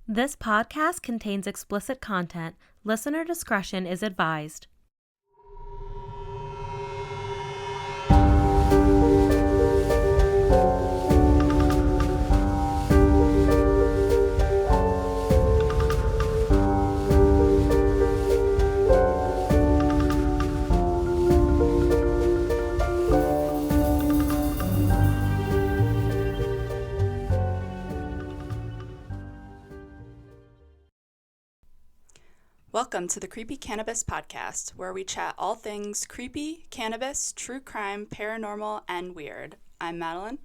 This podcast contains explicit content. Listener discretion is advised. Welcome to the Creepy Cannabis Podcast, where we chat all things creepy, cannabis, true crime, paranormal, and weird. I'm Madeline.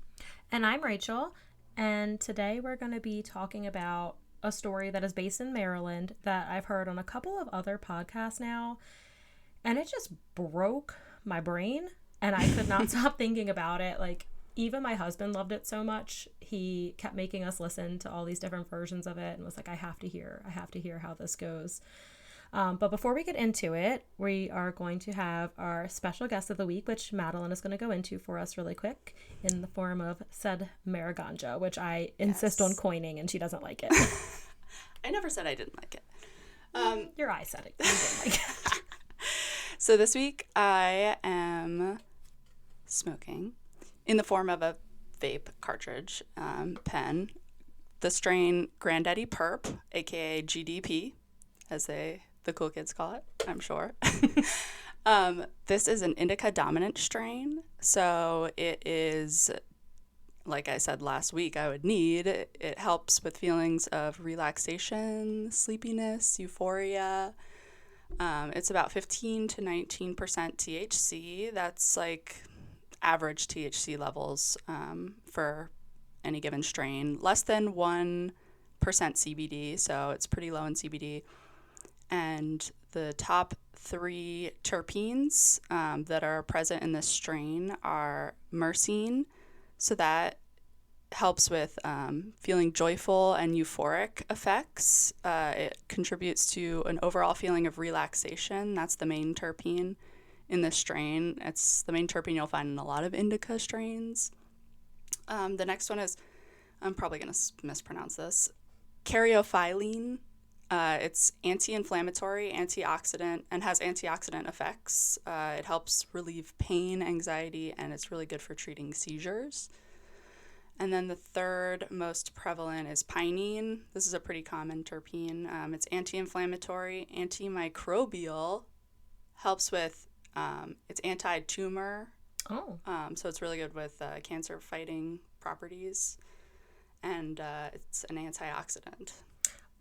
And I'm Rachel. And today we're going to be talking about a story that is based in Maryland that I've heard on a couple of other podcasts now. And it just broke my brain. And I could not stop thinking about it. Like, even my husband loved it so much. He kept making us listen to all these different versions of it and was like, I have to hear how this goes. But before we get into it, we are going to have our special guest of the week, which Madeline is going to go into for us really quick in the form of said Mariganja, which I insist on coining and she doesn't like it. I never said I didn't like it. Your eye said it. You didn't like it. So this week I am smoking in the form of a vape cartridge pen, the strain Granddaddy Perp, aka GDP, as the cool kids call it, I'm sure. This is an indica dominant strain, so it is, like I said last week, I would need. It helps with feelings of relaxation, sleepiness, euphoria. It's about 15 to 19% THC. That's like average THC levels for any given strain. Less than 1% CBD, so it's pretty low in CBD. And the top 3 terpenes that are present in this strain are myrcene, so that helps with feeling joyful and euphoric effects. It contributes to an overall feeling of relaxation. That's the main terpene in this strain. It's the main terpene you'll find in a lot of indica strains. The next one is, I'm probably going to mispronounce this, caryophyllene. It's anti-inflammatory, antioxidant, and has antioxidant effects. It helps relieve pain, anxiety, and it's really good for treating seizures. And then the third most prevalent is pinene. This is a pretty common terpene. It's anti-inflammatory, antimicrobial, helps with, it's anti-tumor. Oh. So it's really good with cancer-fighting properties, and it's an antioxidant.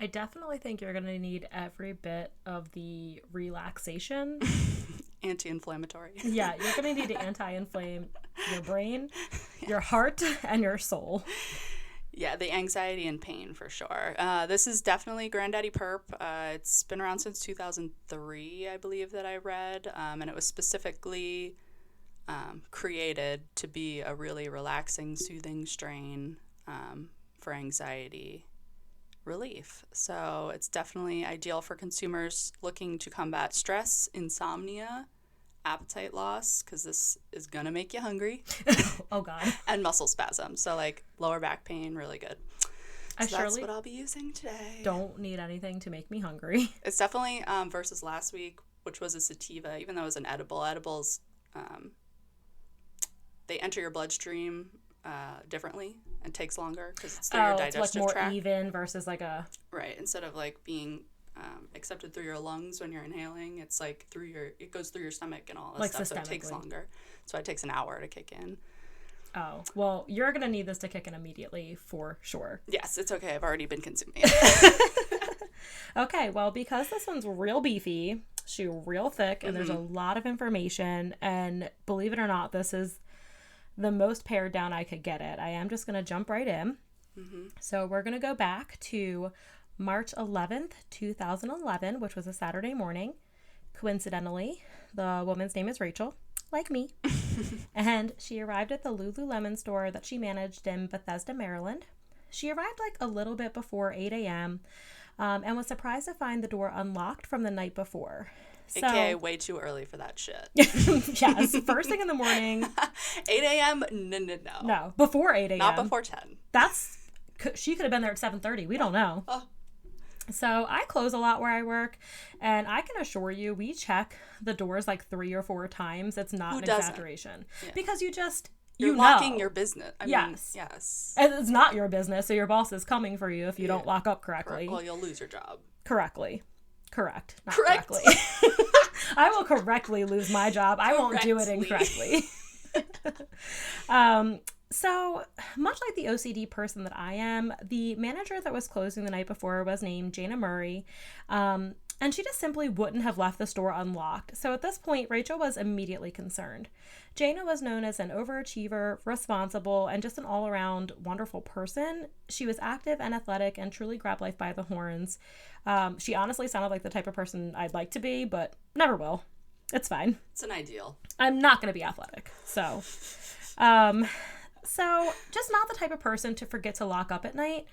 I definitely think you're going to need every bit of the relaxation. Anti-inflammatory. Yeah, you're going to need to anti-inflame your brain, your heart, and your soul. Yeah, the anxiety and pain for sure. This is definitely Granddaddy Perp. It's been around since 2003, I believe that I read, and it was specifically created to be a really relaxing, soothing strain for anxiety relief. So it's definitely ideal for consumers looking to combat stress, insomnia, appetite loss, because this is going to make you hungry. Oh, God. And muscle spasms. So, like, lower back pain, really good. So that's what I'll be using today. Don't need anything to make me hungry. It's definitely, versus last week, which was a sativa, even though it was an edible. Edibles, they enter your bloodstream differently and takes longer because it's through your digestive it's like more tract. even versus like a... Right. Instead of like being accepted through your lungs when you're inhaling, it's like it goes through your stomach and all that like stuff, so it takes longer. So it takes an hour to kick in. Oh, well, you're going to need this to kick in immediately for sure. Yes, it's okay. I've already been consuming Okay, well, because this one's real beefy, she's real thick, and there's a lot of information, and believe it or not, this is the most pared down I could get it. I am just going to jump right in. So we're going to go back to March 11th, 2011, which was a Saturday morning. Coincidentally, the woman's name is Rachel, like me. And she arrived at the Lululemon store that she managed in Bethesda, Maryland. She arrived like a little bit before 8 a.m. And was surprised to find the door unlocked from the night before. So, AKA way too early for that shit. Yes, first thing in the morning. 8 a.m.? No. No, before 8 a.m. Not before 10. She could have been there at 7:30. We don't know. Oh, So I close a lot where I work, and I can assure you we check the doors like 3 or 4 times. It's not an exaggeration. Yeah. Because you're locking your business. Yes. Yes. And it's not your business, so your boss is coming for you if you don't lock up correctly. Well, you'll lose your job. Correct. Not correctly. I will correctly lose my job. I won't do it incorrectly. So, much like the OCD person that I am, the manager that was closing the night before was named Jayna Murray, and she just simply wouldn't have left the store unlocked. So at this point, Rachel was immediately concerned. Jayna was known as an overachiever, responsible, and just an all-around wonderful person. She was active and athletic and truly grabbed life by the horns. She honestly sounded like the type of person I'd like to be, but never will. It's fine. It's an ideal. I'm not going to be athletic, so... So, just not the type of person to forget to lock up at night.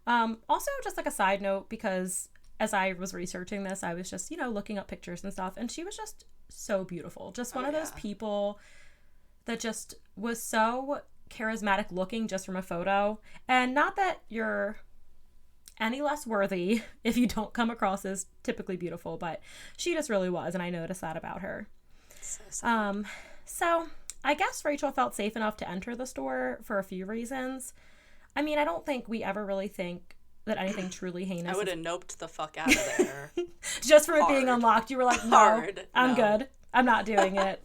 Also, just like a side note, because as I was researching this, I was just, looking up pictures and stuff, and she was just so beautiful. Just one of those people that just was so charismatic looking just from a photo. And not that you're any less worthy if you don't come across as typically beautiful, but she just really was, and I noticed that about her. So I guess Rachel felt safe enough to enter the store for a few reasons. I mean, I don't think we ever really think that anything truly heinous. I would have noped the fuck out of there. Just from it being unlocked, you were like, no, I'm good. I'm not doing it.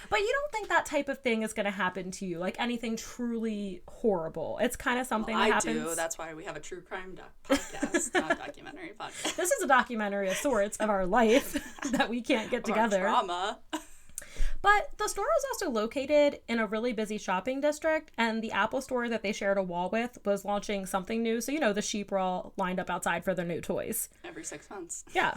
But you don't think that type of thing is going to happen to you, like anything truly horrible. It's kind of something that happens. I do. That's why we have a true crime podcast, not a documentary podcast. This is a documentary of sorts of our life that we can't get together. Our trauma. But the store was also located in a really busy shopping district, and the Apple store that they shared a wall with was launching something new. So, the sheep were all lined up outside for their new toys. Every 6 months. Yeah.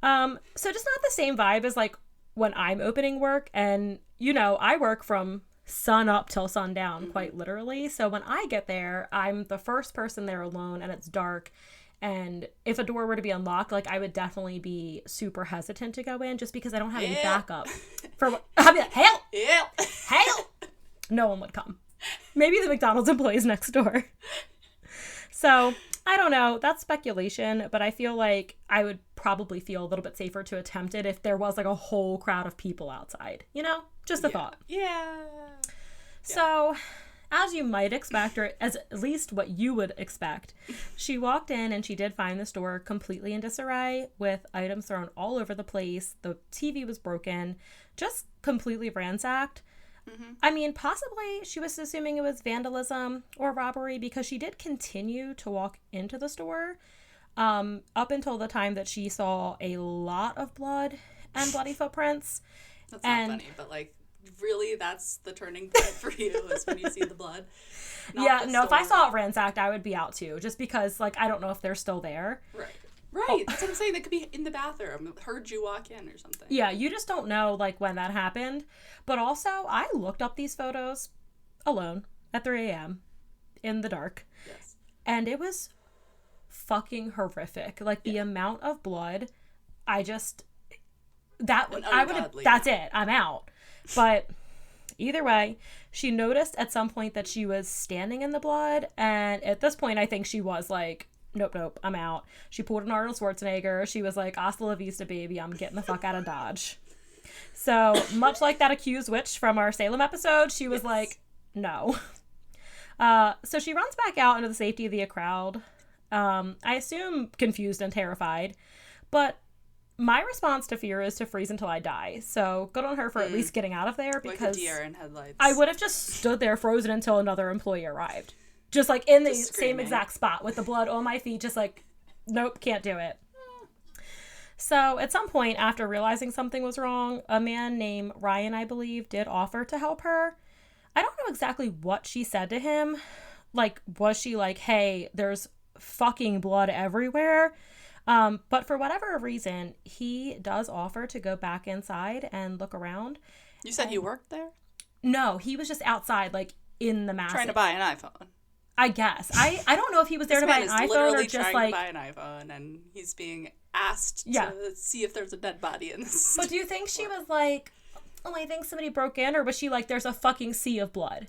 So just not the same vibe as like when I'm opening work, and, I work from sun up till sundown, quite literally. So when I get there, I'm the first person there alone, and it's dark. And if a door were to be unlocked, like, I would definitely be super hesitant to go in just because I don't have any backup. I'd be like, help! No one would come. Maybe the McDonald's employees next door. So, I don't know. That's speculation, but I feel like I would probably feel a little bit safer to attempt it if there was, like, a whole crowd of people outside. Just a thought. Yeah. So... as you might expect, or as at least what you would expect, she walked in and she did find the store completely in disarray with items thrown all over the place. The TV was broken, just completely ransacked. Mm-hmm. I mean, possibly she was assuming it was vandalism or robbery because she did continue to walk into the store up until the time that she saw a lot of blood and bloody footprints. That's not funny, but like... really, that's the turning point for you is when you see the blood. If I saw it ransacked, I would be out too. Just because, like, I don't know if they're still there. Right. That's what I'm saying. They could be in the bathroom. Heard you walk in or something. Yeah, you just don't know, like, when that happened. But also, I looked up these photos alone at 3 a.m. in the dark. Yes. And it was fucking horrific. Like, the amount of blood, that's it. I'm out. But either way, she noticed at some point that she was standing in the blood. And at this point, I think she was like, nope, I'm out. She pulled an Arnold Schwarzenegger. She was like, hasta la vista, baby. I'm getting the fuck out of Dodge. So much like that accused witch from our Salem episode, she was like, no. So she runs back out into the safety of the crowd. I assume confused and terrified. But my response to fear is to freeze until I die. So good on her for at least getting out of there, because like a deer in headlights. I would have just stood there frozen until another employee arrived. Just like in the same exact spot with the blood on my feet, just like, nope, can't do it. So at some point after realizing something was wrong, a man named Ryan, I believe, did offer to help her. I don't know exactly what she said to him. Like, was she like, hey, there's fucking blood everywhere? But for whatever reason, he does offer to go back inside and look around. You said you worked there? No, he was just outside, like, in the massive... trying to buy an iPhone. I guess. I don't know if he was there to buy an iPhone or just, like... trying to buy an iPhone, and he's being asked to see if there's a dead body in this. But do you think she was like, oh, I think somebody broke in? Or was she like, there's a fucking sea of blood?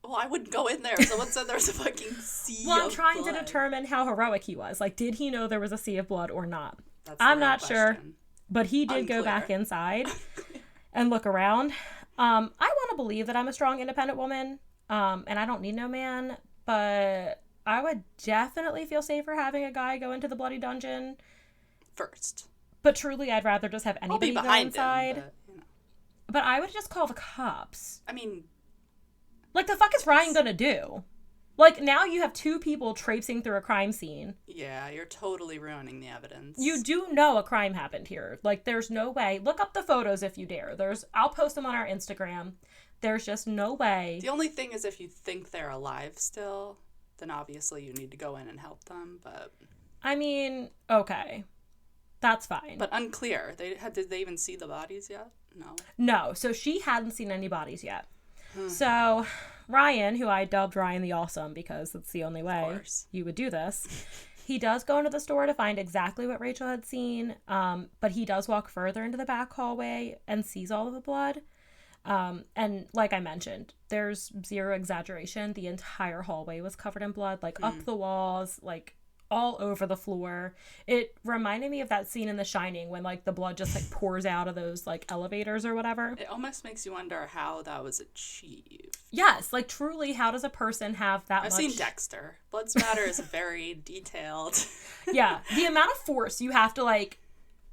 Well, I wouldn't go in there if someone said there was a fucking sea of blood. Well, I'm trying to determine how heroic he was. Like, did he know there was a sea of blood or not? That's I'm not sure, but he did Unclear. go back inside and look around. I want to believe that I'm a strong, independent woman, and I don't need no man, but I would definitely feel safer having a guy go into the bloody dungeon first. But truly, I'd rather just have anybody go inside. Him, but I would just call the cops. I mean... Like, the fuck is Ryan gonna do? Like, now you have two people traipsing through a crime scene. Yeah, you're totally ruining the evidence. You do know a crime happened here. Like, there's no way. Look up the photos if you dare. I'll post them on our Instagram. There's just no way. The only thing is if you think they're alive still, then obviously you need to go in and help them, but... I mean, okay. That's fine. But unclear. Did they even see the bodies yet? No. No, so she hadn't seen any bodies yet. So Ryan, who I dubbed Ryan the Awesome because that's the only way you would do this, he does go into the store to find exactly what Rachel had seen, but he does walk further into the back hallway and sees all of the blood. And like I mentioned, there's zero exaggeration. The entire hallway was covered in blood, like up the walls, like all over the floor. It reminded me of that scene in The Shining when like the blood just like pours out of those like elevators or whatever. It almost makes you wonder how that was achieved. Yes, like truly, how does a person have that much? I've seen Dexter. Blood spatter is very detailed. Yeah, the amount of force you have to like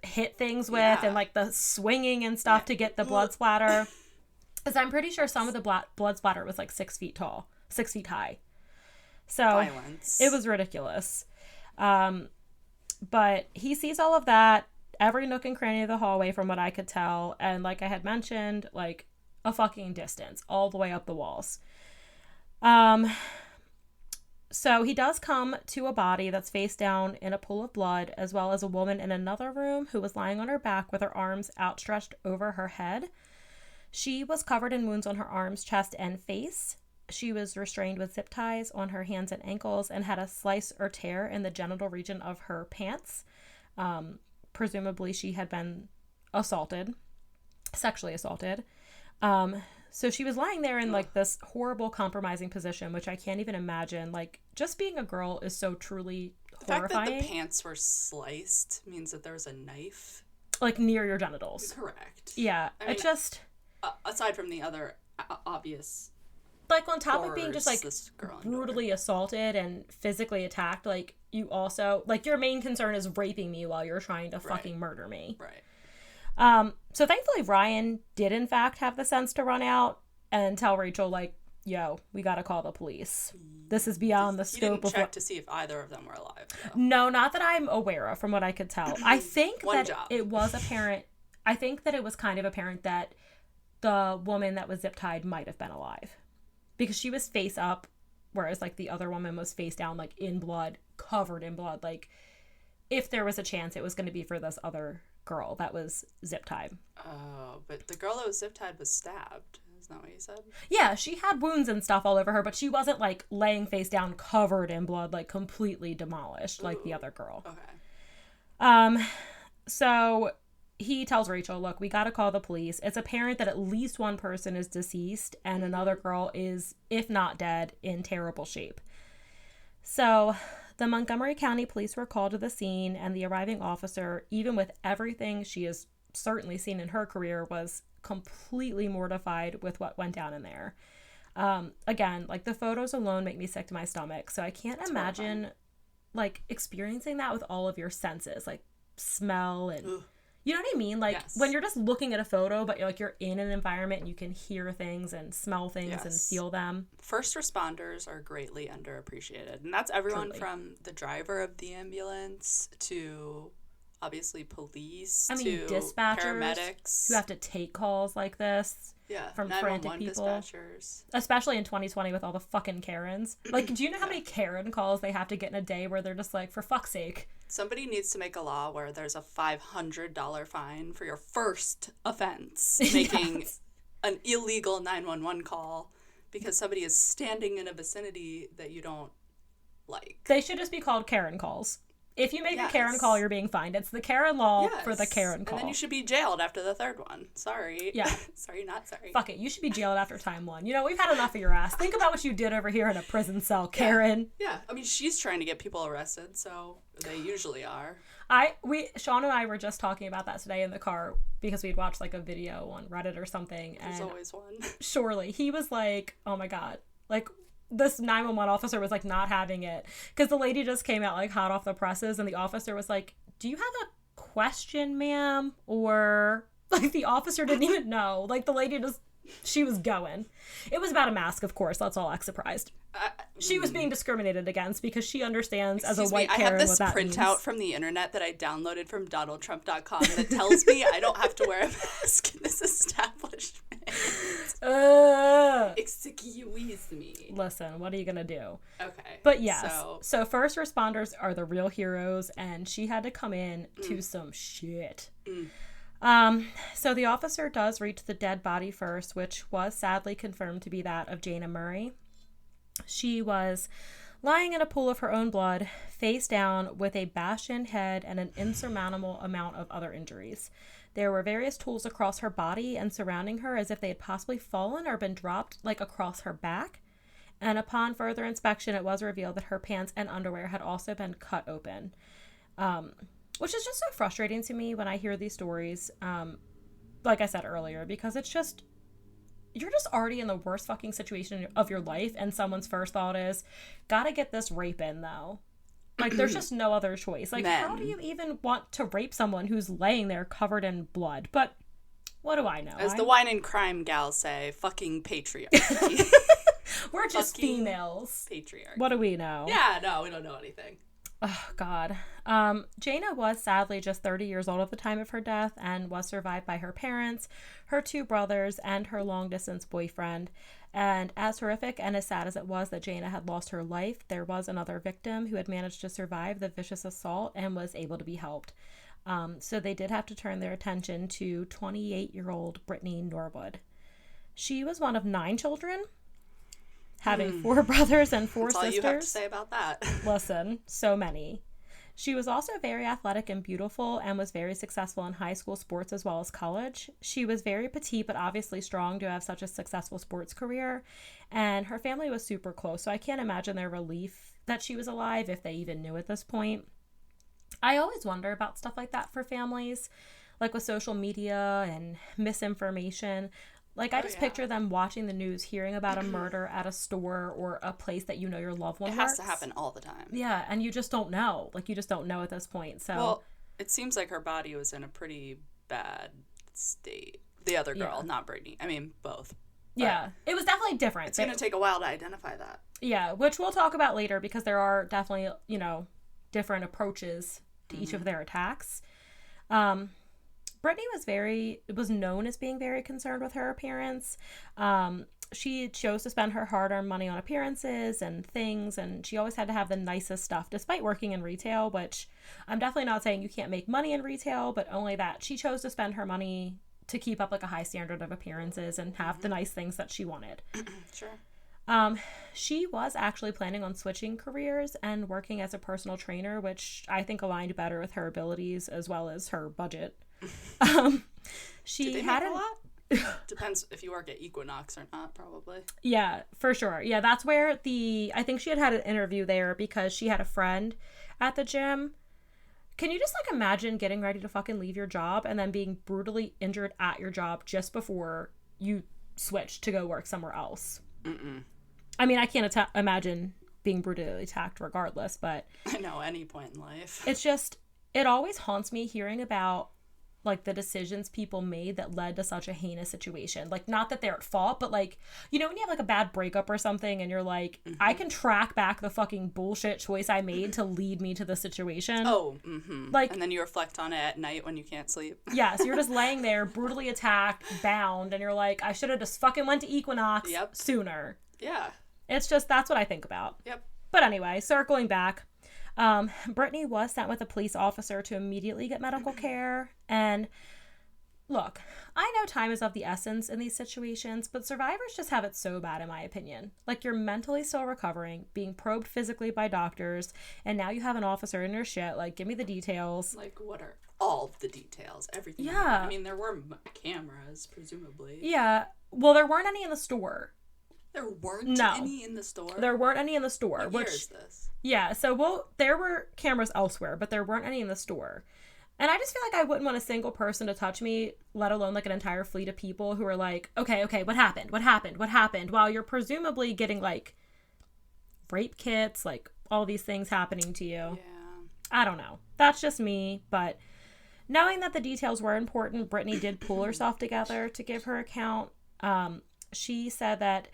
hit things with and like the swinging and stuff to get the blood splatter. Because I'm pretty sure some of the blood splatter was like 6 feet tall, 6 feet high. So Violence. It was ridiculous. But he sees all of that, every nook and cranny of the hallway from what I could tell. And like I had mentioned, like a fucking distance all the way up the walls. So he does come to a body that's face down in a pool of blood, as well as a woman in another room who was lying on her back with her arms outstretched over her head. She was covered in wounds on her arms, chest, and face. She was restrained with zip ties on her hands and ankles and had a slice or tear in the genital region of her pants. Presumably she had been sexually assaulted. So she was lying there in like this horrible compromising position, which I can't even imagine. Like, just being a girl is so truly horrifying. The fact that the pants were sliced means that there was a knife. Like, near your genitals. Correct. Yeah, I mean, aside from the other obvious... Like, on top of being just, like, brutally assaulted and physically attacked, like, you also... Like, your main concern is raping me while you're trying to fucking murder me. Right. So, thankfully, Ryan did, in fact, have the sense to run out and tell Rachel, like, yo, we gotta call the police. This is beyond the scope of... You didn't check to see if either of them were alive, though. No, not that I'm aware of, from what I could tell. I think that it was apparent... I think that it was kind of apparent that the woman that was zip-tied might have been alive. Because she was face up, whereas, like, the other woman was face down, like, in blood, covered in blood. Like, if there was a chance, it was going to be for this other girl that was zip-tied. Oh, but the girl that was zip-tied was stabbed. Isn't that what you said? Yeah, she had wounds and stuff all over her, but she wasn't, like, laying face down, covered in blood, like, completely demolished, like the other girl. Okay. So... He tells Rachel, look, we got to call the police. It's apparent that at least one person is deceased and another girl is, if not dead, in terrible shape. So the Montgomery County Police were called to the scene, and the arriving officer, even with everything she has certainly seen in her career, was completely mortified with what went down in there. Again, like, the photos alone make me sick to my stomach, so I can't imagine, like, experiencing that with all of your senses, like smell and... Ugh. You know what I mean? Like, when you're just looking at a photo, but you're in an environment and you can hear things and smell things and feel them. First responders are greatly underappreciated. And that's everyone from the driver of the ambulance to, obviously, police, to dispatchers, paramedics. Who have to take calls like this. Yeah, from frantic people. Dispatchers. Especially in 2020 with all the fucking Karens. Like, do you know how many Karen calls they have to get in a day where they're just like, for fuck's sake? Somebody needs to make a law where there's a $500 fine for your first offense, making an illegal 911 call because somebody is standing in a vicinity that you don't like. They should just be called Karen calls. If you make Yes. a Karen call, you're being fined. It's the Karen law Yes. for the Karen call. And then you should be jailed after the third one. Sorry. Yeah. Sorry, not sorry. Fuck it. You should be jailed after time one. You know, we've had enough of your ass. Think about what you did over here in a prison cell, Karen. Yeah. I mean, she's trying to get people arrested, so they usually are. Sean and I were just talking about that today in the car because we'd watched like a video on Reddit or something. There's and always one. Surely. He was like, oh my God. Like, this 911 officer was like not having it because the lady just came out like hot off the presses, and the officer was like, do you have a question, ma'am? Or like the officer didn't even know. Like the lady she was going. It was about a mask, of course. Let's all act surprised. She was being discriminated against because she understands as a white Karen what that means. I have this printout from the internet that I downloaded from DonaldTrump.com that tells me I don't have to wear a mask in this establishment. Excuse me. Listen, what are you gonna do? Okay. But yes, so first responders are the real heroes, and she had to come in to some shit. So the officer does reach the dead body first, which was sadly confirmed to be that of Jayna Murray. She was lying in a pool of her own blood, face down, with a bashed-in head and an insurmountable amount of other injuries. There were various tools across her body and surrounding her as if they had possibly fallen or been dropped, like across her back. And upon further inspection, it was revealed that her pants and underwear had also been cut open. Which is just so frustrating to me when I hear these stories, like I said earlier, because it's just, you're just already in the worst fucking situation of your life, and someone's first thought is, gotta get this rape in, though. Like, there's just no other choice. Like, how do you even want to rape someone who's laying there covered in blood? But what do I know? As the wine and crime gals say, fucking patriarchy. We're just females. Patriarchy. What do we know? Yeah, no, we don't know anything. Oh, God. Jayna was sadly just 30 years old at the time of her death and was survived by her parents, her 2 brothers, and her long-distance boyfriend. And as horrific and as sad as it was that Jayna had lost her life, there was another victim who had managed to survive the vicious assault and was able to be helped. So they did have to turn their attention to 28-year-old Brittany Norwood. She was one of 9 children, having 4 brothers and 4 sisters. That's all you have to say about that. Listen, so many. She was also very athletic and beautiful and was very successful in high school sports as well as college. She was very petite but obviously strong to have such a successful sports career, and her family was super close, so I can't imagine their relief that she was alive if they even knew at this point. I always wonder about stuff like that for families, like with social media and misinformation. Like, I just picture them watching the news, hearing about a murder at a store or a place that you know your loved one works. It has to happen all the time. Yeah, and you just don't know. Like, you just don't know at this point, so... Well, it seems like her body was in a pretty bad state. The other girl, not Brittany. I mean, both. But yeah, it was definitely different. It's going to take a while to identify that. Yeah, which we'll talk about later because there are definitely, you know, different approaches to each of their attacks. Brittany was known as being very concerned with her appearance. She chose to spend her hard-earned money on appearances and things, and she always had to have the nicest stuff, despite working in retail, which I'm definitely not saying you can't make money in retail, but only that she chose to spend her money to keep up like a high standard of appearances and have the nice things that she wanted. Sure. She was actually planning on switching careers and working as a personal trainer, which I think aligned better with her abilities as well as her budget. She Did they had make a lot? Depends if you work at Equinox or not, probably. Yeah, for sure. Yeah, that's where I think she had an interview there because she had a friend at the gym. Can you just like imagine getting ready to fucking leave your job and then being brutally injured at your job just before you switch to go work somewhere else? I mean, I can't imagine being brutally attacked regardless, but I know, any point in life. It's just, it always haunts me hearing about like the decisions people made that led to such a heinous situation. Like, not that they're at fault, but like, you know, when you have like a bad breakup or something and you're like, I can track back the fucking bullshit choice I made to lead me to the situation. Like, and then you reflect on it at night when you can't sleep. Yeah, so you're just laying there brutally attacked, bound, and you're like, I should have just fucking went to Equinox sooner. Yeah. It's just, that's what I think about. Yep. But anyway, circling back, Brittany was sent with a police officer to immediately get medical care. And look, I know time is of the essence in these situations, but survivors just have it so bad, in my opinion. Like, you're mentally still recovering, being probed physically by doctors, and now you have an officer in your shit. Like, give me the details. Like, what are all the details? Everything. Yeah. I mean, there were cameras, presumably. Yeah. Well, there weren't any in the store. There weren't any in the store? There weren't any in the store. What year is this? Yeah, so, there were cameras elsewhere, but there weren't any in the store. And I just feel like I wouldn't want a single person to touch me, let alone like an entire fleet of people who are like, okay, what happened? What happened? What happened? While you're presumably getting like rape kits, like all these things happening to you. Yeah. I don't know. That's just me. But knowing that the details were important, Brittany did pull herself together to give her account. She said that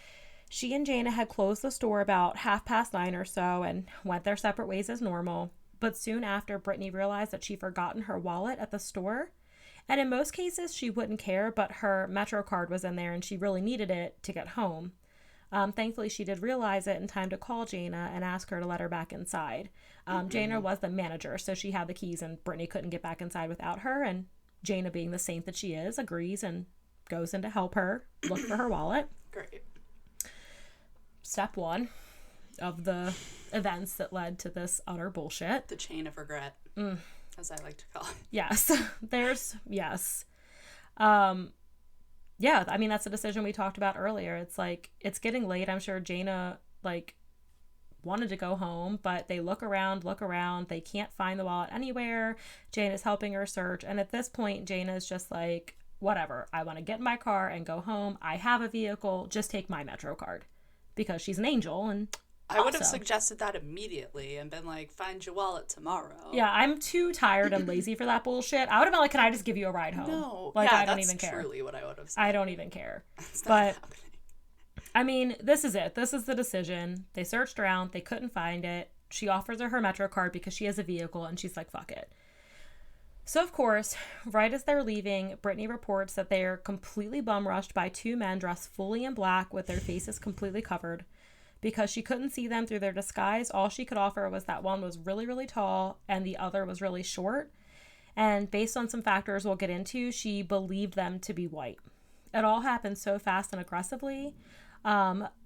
she and Jayna had closed the store about 9:30 or so and went their separate ways as normal. But soon after, Brittany realized that she'd forgotten her wallet at the store. And in most cases, she wouldn't care, but her Metro card was in there and she really needed it to get home. Thankfully, she did realize it in time to call Jayna and ask her to let her back inside. Jayna was the manager, so she had the keys and Brittany couldn't get back inside without her. And Jayna, being the saint that she is, agrees and goes in to help her look for her wallet. Great. Step 1 of the events that led to this utter bullshit. The chain of regret, as I like to call it. Yes. Yes. Yeah, I mean, that's a decision we talked about earlier. It's like, it's getting late. I'm sure Jayna, like, wanted to go home, but they look around. They can't find the wallet anywhere. Jayna's helping her search. And at this point, Jayna's just like, whatever. I want to get in my car and go home. I have a vehicle. Just take my Metro card. Because she's an angel and I would have suggested that immediately and been like, find your wallet tomorrow. Yeah, I'm too tired and lazy for that bullshit. I would have been like, can I just give you a ride home? No. Like, yeah, I don't even care. That's truly what I would have said. I don't even care. It's not but, happening. I mean, this is it. This is the decision. They searched around. They couldn't find it. She offers her Metro card because she has a vehicle, and she's like, fuck it. So, of course, right as they're leaving, Brittany reports that they are completely bum-rushed by 2 men dressed fully in black with their faces completely covered. Because she couldn't see them through their disguise, all she could offer was that one was really, really tall and the other was really short. And based on some factors we'll get into, she believed them to be white. It all happened so fast and aggressively.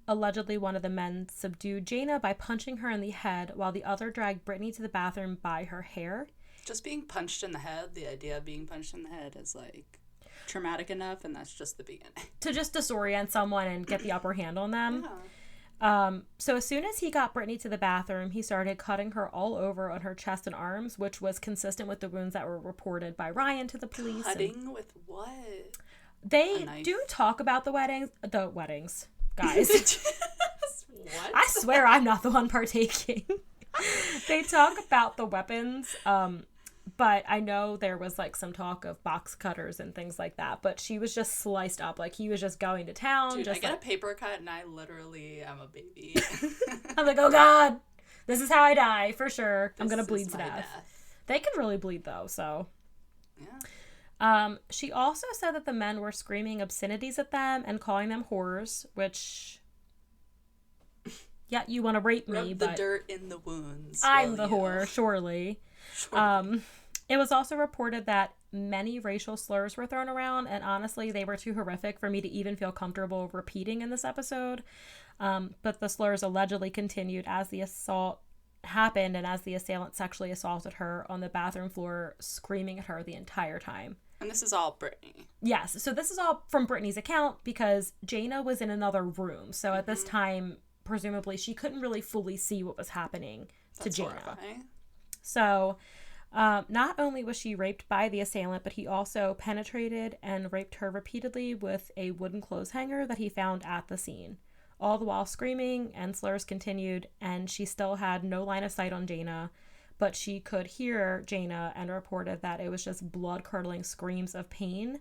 Allegedly, one of the men subdued Jayna by punching her in the head while the other dragged Brittany to the bathroom by her hair. Just being punched in the head, the idea of being punched in the head is like traumatic enough, and that's just the beginning. To just disorient someone and get the upper hand on them. Yeah. So as soon as he got Brittany to the bathroom, he started cutting her all over on her chest and arms, which was consistent with the wounds that were reported by Ryan to the police. Cutting with what? They do talk about the weddings, guys. What? I swear I'm not the one partaking. They talk about the weapons, but I know there was like some talk of box cutters and things like that, but she was just sliced up. Like, he was just going to town. Dude, just I get like, a paper cut and I literally am a baby. I'm like, oh God, this is how I die for sure. I'm going to bleed to death. death. They can really bleed though, so. Yeah. She also said that the men were screaming obscenities at them and calling them whores, which, yeah, you want to rape me, Rub but the dirt in the wounds. I'm the whore, surely. It was also reported that many racial slurs were thrown around, and honestly, they were too horrific for me to even feel comfortable repeating in this episode. But the slurs allegedly continued as the assault happened and as the assailant sexually assaulted her on the bathroom floor, screaming at her the entire time. And this is all Brittany. Yes, so this is all from Brittany's account because Jayna was in another room. So at this time, presumably, she couldn't really fully see what was happening to Jayna. Horrifying. So not only was she raped by the assailant, but he also penetrated and raped her repeatedly with a wooden clothes hanger that he found at the scene. All the while screaming, and slurs continued, and she still had no line of sight on Jayna, but she could hear Jayna and reported that it was just blood-curdling screams of pain.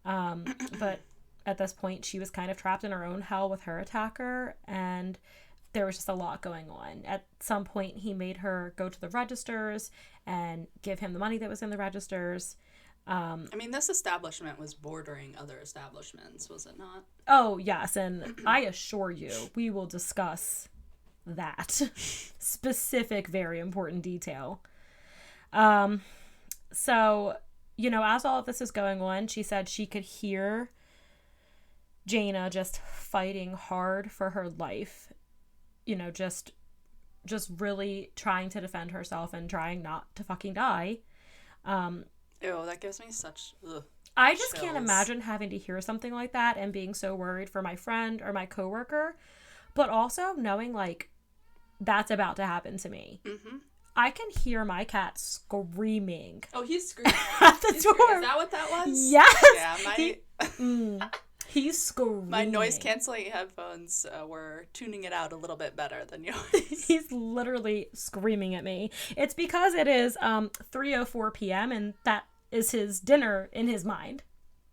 But at this point, she was kind of trapped in her own hell with her attacker, and there was just a lot going on. At some point, he made her go to the registers and give him the money that was in the registers. I mean, this establishment was bordering other establishments, was it not? Oh, yes, and I assure you, we will discuss that specific, very important detail. So, as all of this is going on, she said she could hear Jayna just fighting hard for her life, just really trying to defend herself and trying not to fucking die. Ew, that gives me such I just chills. can't imagine having to hear something like that and being so worried for my friend or my coworker, but also knowing like that's about to happen to me. Mm-hmm. I can hear my cat screaming. Oh, he's screaming at the door. Is that what that was? Yes. Yeah, he's screaming. my noise canceling headphones were tuning it out a little bit better than yours. He's literally screaming at me. It's because it is 3:04 p.m. and that is his dinner in his mind.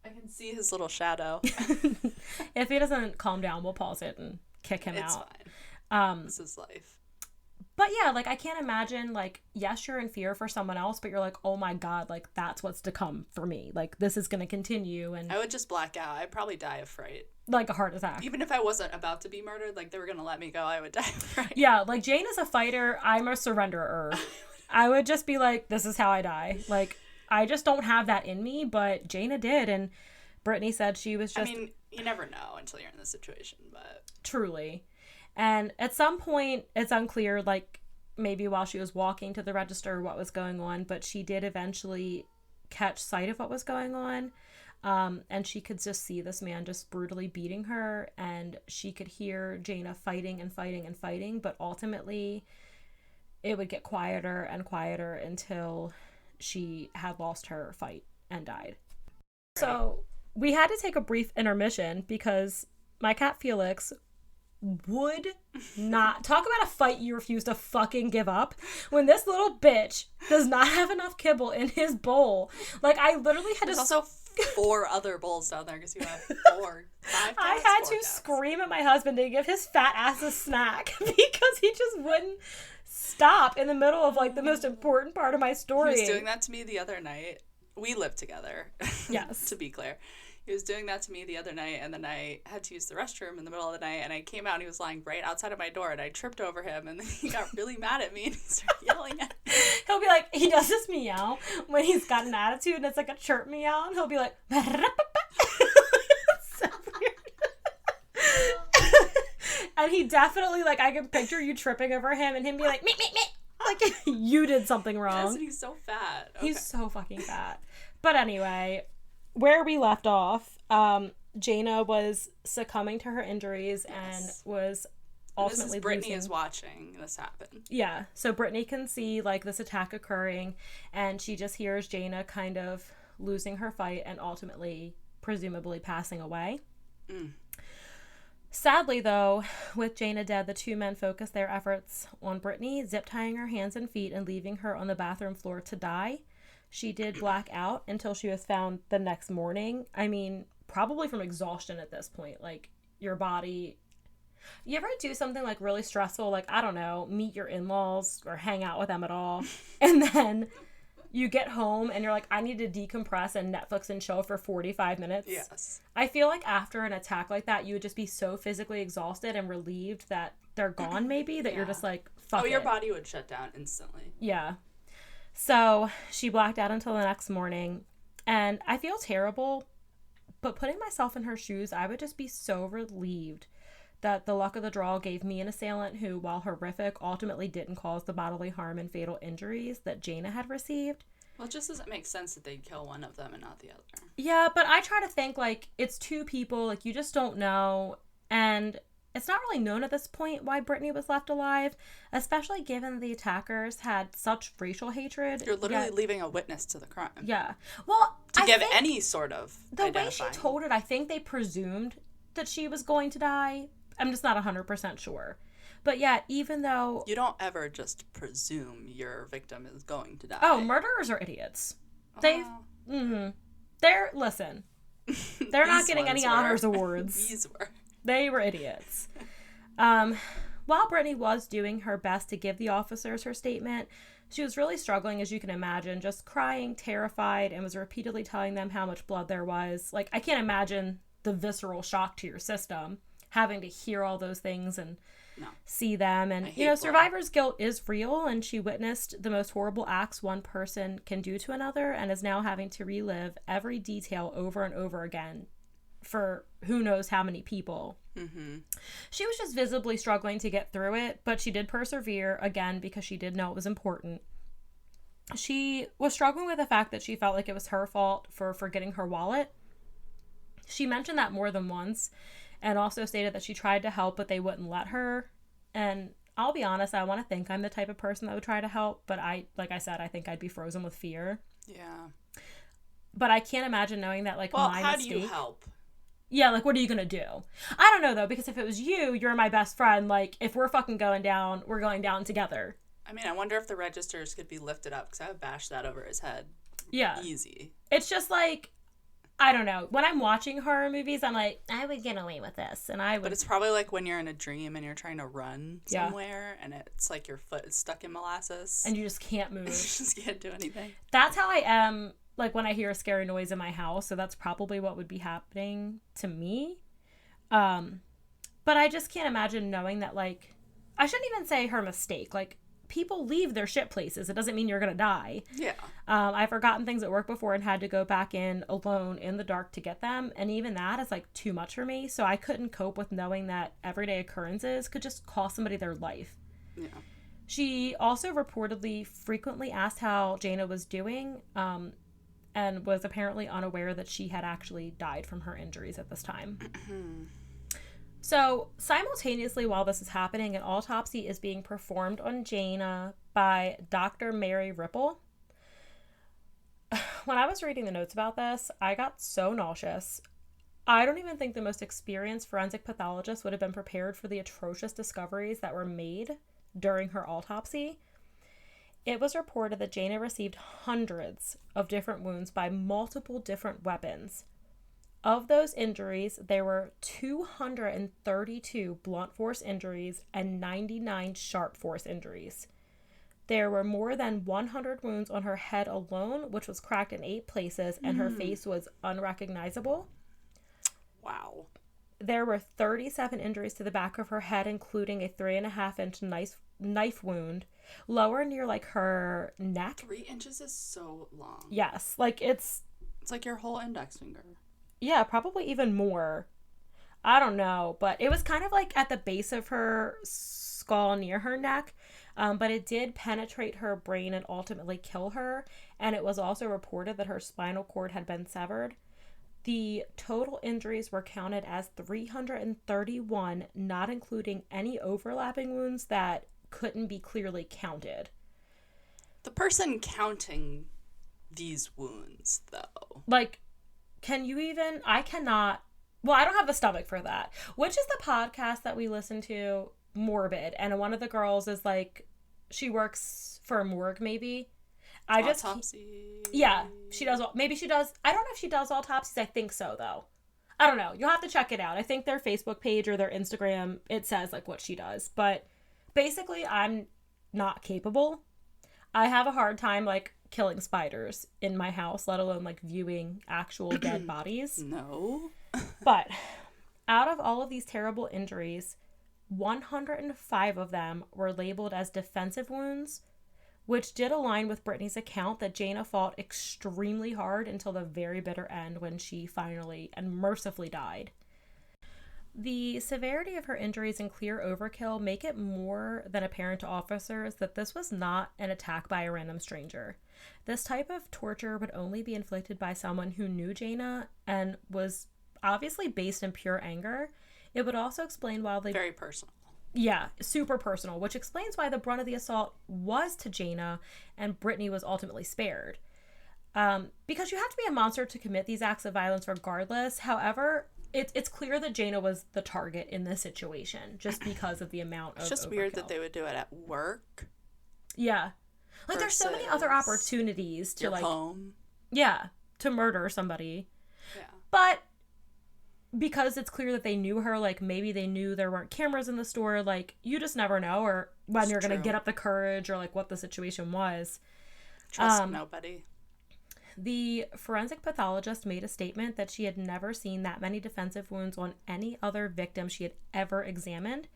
I can see his little shadow. If he doesn't calm down, we'll pause it and kick him It's out. fine. This is life. But yeah, like I can't imagine, like, yes, you're in fear for someone else, but you're like, oh my God, like that's what's to come for me. Like this is going to continue. And I would just black out. I'd probably die of fright. like a heart attack. Even if I wasn't about to be murdered, like they were going to let me go, I would die of fright. Yeah, like Jane is a fighter. I'm a surrenderer. I would just be like, this is how I die. Like, I just don't have that in me, but Jayna did. And Brittany said she was just... I mean, you never know until you're in this situation, but... Truly. And at some point, it's unclear, like, maybe while she was walking to the register what was going on, but she did eventually catch sight of what was going on. And she could just see this man just brutally beating her, and she could hear Jayna fighting and fighting and fighting, but ultimately it would get quieter and quieter until she had lost her fight and died. Right. So we had to take a brief intermission because my cat Felix would not talk about a fight you refuse to fucking give up when this little bitch does not have enough kibble in his bowl. Like, I literally had There's to... also 4 other bowls down there because you have 4, 5 cats, I had 4 to cats. scream at my husband to give his fat ass a snack because he just wouldn't stop in the middle of, like, the most important part of my story. He was doing that to me the other night. We lived together. Yes. To be clear. He was doing that to me the other night, and then I had to use the restroom in the middle of the night, and I came out, and he was lying right outside of my door, and I tripped over him, and then he got really mad at me, and he started yelling at me. He'll be like, he does this meow when he's got an attitude, and it's like a chirp meow, and he'll be like, it's so weird. And he definitely, like, I can picture you tripping over him, and him be like, me, like, you did something wrong. Yes, and he's so fat. Okay. He's so fucking fat. But anyway... Where we left off, Jayna was succumbing to her injuries and was ultimately and Brittany losing. Is watching this happen. Yeah, so Brittany can see like this attack occurring, and she just hears Jayna kind of losing her fight and ultimately, presumably, passing away. Mm. Sadly, though, with Jayna dead, the two men focused their efforts on Brittany, zip-tying her hands and feet and leaving her on the bathroom floor to die. She did black out until she was found the next morning. I mean, probably from exhaustion at this point. Like, your body... You ever do something, like, really stressful? Like, I don't know, meet your in-laws or hang out with them at all. And then you get home and you're like, I need to decompress and Netflix and chill for 45 minutes. Yes. I feel like after an attack like that, you would just be so physically exhausted and relieved that they're gone, maybe, that you're just like, fuck it. Your body would shut down instantly. Yeah. So she blacked out until the next morning, and I feel terrible, but putting myself in her shoes, I would just be so relieved that the luck of the draw gave me an assailant who, while horrific, ultimately didn't cause the bodily harm and fatal injuries that Jayna had received. Well, it just doesn't make sense that they'd kill one of them and not the other. Yeah, but I try to think, like, it's 2 people, like, you just don't know, and... It's not really known at this point why Brittany was left alive, especially given the attackers had such racial hatred. You're literally leaving a witness to the crime. Yeah. Well, to give any sort of the way she told it, I think they presumed that she was going to die. I'm just not 100% sure. But yeah, even though... You don't ever just presume your victim is going to die. Oh, murderers are idiots. They're, listen, they're not getting any honors awards. These were. They were idiots. While Brittany was doing her best to give the officers her statement, she was really struggling, as you can imagine, just crying, terrified, and was repeatedly telling them how much blood there was. Like, I can't imagine the visceral shock to your system, having to hear all those things and see them. And, survivor's guilt is real, and she witnessed the most horrible acts one person can do to another and is now having to relive every detail over and over again for who knows how many people. Mm-hmm. She was just visibly struggling to get through it, but she did persevere, again, because she did know it was important. She was struggling with the fact that she felt like it was her fault for forgetting her wallet. She mentioned that more than once, and also stated that she tried to help, but they wouldn't let her. And I'll be honest, I want to think I'm the type of person that would try to help, but like I said, I think I'd be frozen with fear. Yeah. But I can't imagine knowing that, like, my how mistake... do you help? Yeah, like, what are you gonna do? I don't know, though, because if it was you're my best friend. Like, if we're fucking going down, we're going down together. I mean, I wonder if the registers could be lifted up, because I would bash that over his head. Yeah. Easy. It's just, like, I don't know. When I'm watching horror movies, I'm like, I would get away with this, and I would... But it's probably like when you're in a dream and you're trying to run somewhere, and it's like your foot is stuck in molasses. And you just can't move. You just can't do anything. That's how I am, like, when I hear a scary noise in my house, so that's probably what would be happening to me. But I just can't imagine knowing that, like, I shouldn't even say her mistake. Like, people leave their shit places. It doesn't mean you're gonna die. Yeah. I've forgotten things at work before and had to go back in alone in the dark to get them. And even that is, like, too much for me. So I couldn't cope with knowing that everyday occurrences could just cost somebody their life. Yeah. She also reportedly frequently asked how Jayna was doing, and was apparently unaware that she had actually died from her injuries at this time. So, simultaneously while this is happening, an autopsy is being performed on Jayna by Dr. Mary Ripple. When I was reading the notes about this, I got so nauseous. I don't even think the most experienced forensic pathologist would have been prepared for the atrocious discoveries that were made during her autopsy. It was reported that Jayna received hundreds of different wounds by multiple different weapons. Of those injuries, there were 232 blunt force injuries and 99 sharp force injuries. There were more than 100 wounds on her head alone, which was cracked in 8 places, and her face was unrecognizable. Wow. There were 37 injuries to the back of her head, including a 3.5-inch knife wound lower near, like, her neck. 3 inches is so long. Yes, like, it's like your whole index finger. Yeah, probably even more. I don't know, but it was kind of like at the base of her skull near her neck, but it did penetrate her brain and ultimately kill her, and it was also reported that her spinal cord had been severed. The total injuries were counted as 331, not including any overlapping wounds that couldn't be clearly counted. The person counting these wounds, though. Like, can you even... I cannot... Well, I don't have the stomach for that. Which is the podcast that we listen to, Morbid, and one of the girls is, like, she works for a morgue, maybe. Autopsy. Yeah, she does... Maybe she does... I don't know if she does autopsies. I think so, though. I don't know. You'll have to check it out. I think their Facebook page or their Instagram, it says, like, what she does. But basically, I'm not capable. I have a hard time, like, killing spiders in my house, let alone, like, viewing actual dead bodies. No. But out of all of these terrible injuries, 105 of them were labeled as defensive wounds, which did align with Brittany's account that Jayna fought extremely hard until the very bitter end when she finally and mercifully died. The severity of her injuries and clear overkill make it more than apparent to officers that this was not an attack by a random stranger. This type of torture would only be inflicted by someone who knew Jayna and was obviously based in pure anger. It would also explain why they... Very personal. Yeah, super personal, which explains why the brunt of the assault was to Jayna and Brittany was ultimately spared. Because you have to be a monster to commit these acts of violence regardless. However... It's clear that Jayna was the target in this situation just because of the amount of It's just overkill. Weird that they would do it at work. Yeah. Like, there's so many other opportunities to, like... home. Yeah, to murder somebody. Yeah. But because it's clear that they knew her, like, maybe they knew there weren't cameras in the store, like, you just never know, or when you're going to get up the courage, or, like, what the situation was. Trust nobody. The forensic pathologist made a statement that she had never seen that many defensive wounds on any other victim she had ever examined,